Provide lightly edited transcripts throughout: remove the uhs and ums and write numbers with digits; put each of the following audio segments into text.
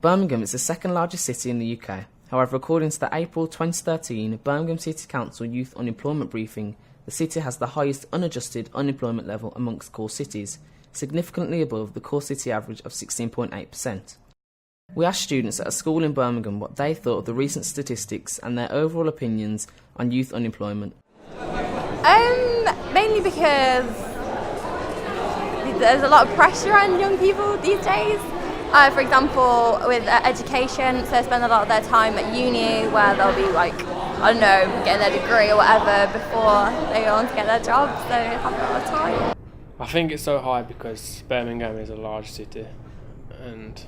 Birmingham is the second largest city in the UK. However, according to the April 2013 Birmingham City Council Youth Unemployment Briefing, the city has the highest unadjusted unemployment level amongst core cities, significantly above the core city average of 16.8%. We asked students at a school in Birmingham what they thought of the recent statistics and their overall opinions on youth unemployment. Mainly because there's a lot of pressure on young people these days. For example, with education, so they spend a lot of their time at uni where they'll be getting their degree or whatever before they go on to get their job, so they have a lot of time. I think it's so high because Birmingham is a large city and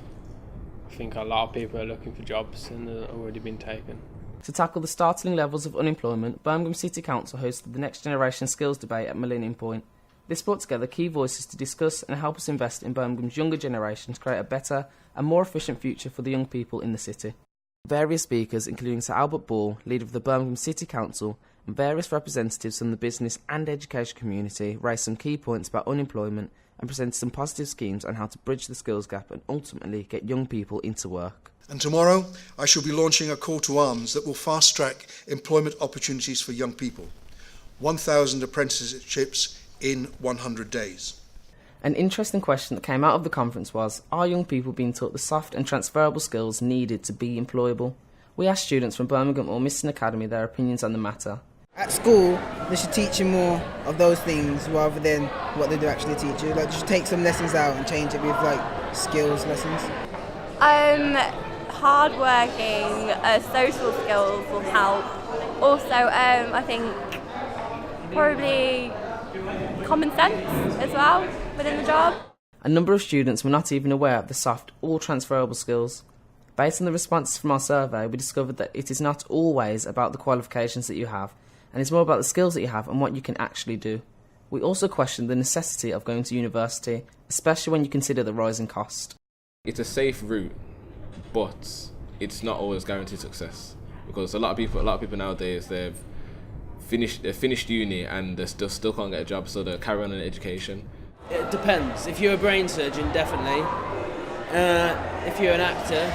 I think a lot of people are looking for jobs and they've already been taken. To tackle the startling levels of unemployment, Birmingham City Council hosted the Next Generation Skills Debate at Millennium Point. This brought together key voices to discuss and help us invest in Birmingham's younger generation to create a better and more efficient future for the young people in the city. Various speakers, including Sir Albert Ball, leader of the Birmingham City Council, and various representatives from the business and education community, raised some key points about unemployment and presented some positive schemes on how to bridge the skills gap and ultimately get young people into work. And tomorrow, I shall be launching a call to arms that will fast-track employment opportunities for young people. 1,000 apprenticeships in 100 days. An interesting question that came out of the conference was, are young people being taught the soft and transferable skills needed to be employable? We asked students from Birmingham Ormiston Academy their opinions on the matter. At school, they should teach you more of those things rather than what they do actually teach you. They should take some lessons out and change it with skills lessons. Hard-working, social skills will help. Also, I think probably common sense as well within the job. A number of students were not even aware of the soft or transferable skills. Based on the responses from our survey, we discovered that it is not always about the qualifications that you have, and it's more about the skills that you have and what you can actually do. We also questioned the necessity of going to university, especially when you consider the rising cost. It's a safe route, but it's not always guaranteed success, because a lot of people nowadays they've finished uni and they still can't get a job, so they carry on in education. It depends. If you're a brain surgeon, definitely. If you're an actor,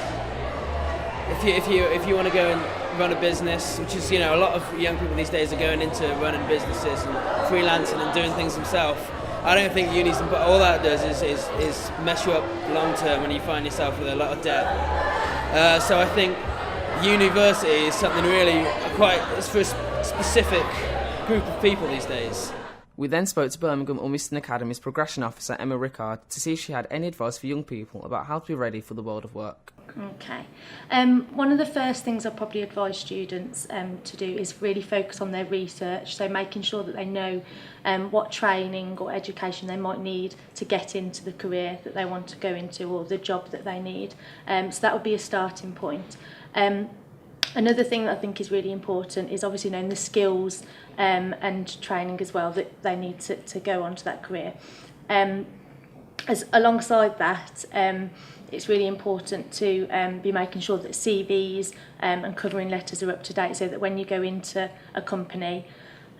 if you want to go and run a business, which is a lot of young people these days are going into running businesses and freelancing and doing things themselves. I don't think uni's, but all that does is mess you up long term when you find yourself with a lot of debt. So I think university is something really it's for a specific group of people these days. We then spoke to Birmingham Ormiston Academy's progression officer Emma Rickard to see if she had any advice for young people about how to be ready for the world of work. Okay. One of the first things I'd probably advise students to do is really focus on their research, so making sure that they know what training or education they might need to get into the career that they want to go into or the job that they need. So that would be a starting point. Another thing that I think is really important is obviously knowing the skills and training as well that they need to go on to that career. Alongside that, it's really important to be making sure that CVs and covering letters are up to date, so that when you go into a company,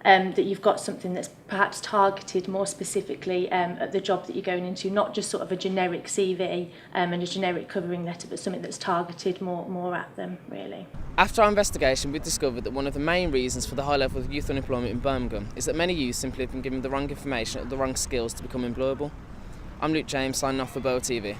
that you've got something that's perhaps targeted more specifically at the job that you're going into, not just sort of a generic CV and a generic covering letter, but something that's targeted more at them, really. After our investigation, we discovered that one of the main reasons for the high level of youth unemployment in Birmingham is that many youth simply have been given the wrong information or the wrong skills to become employable. I'm Luke James, signing off for Boa TV.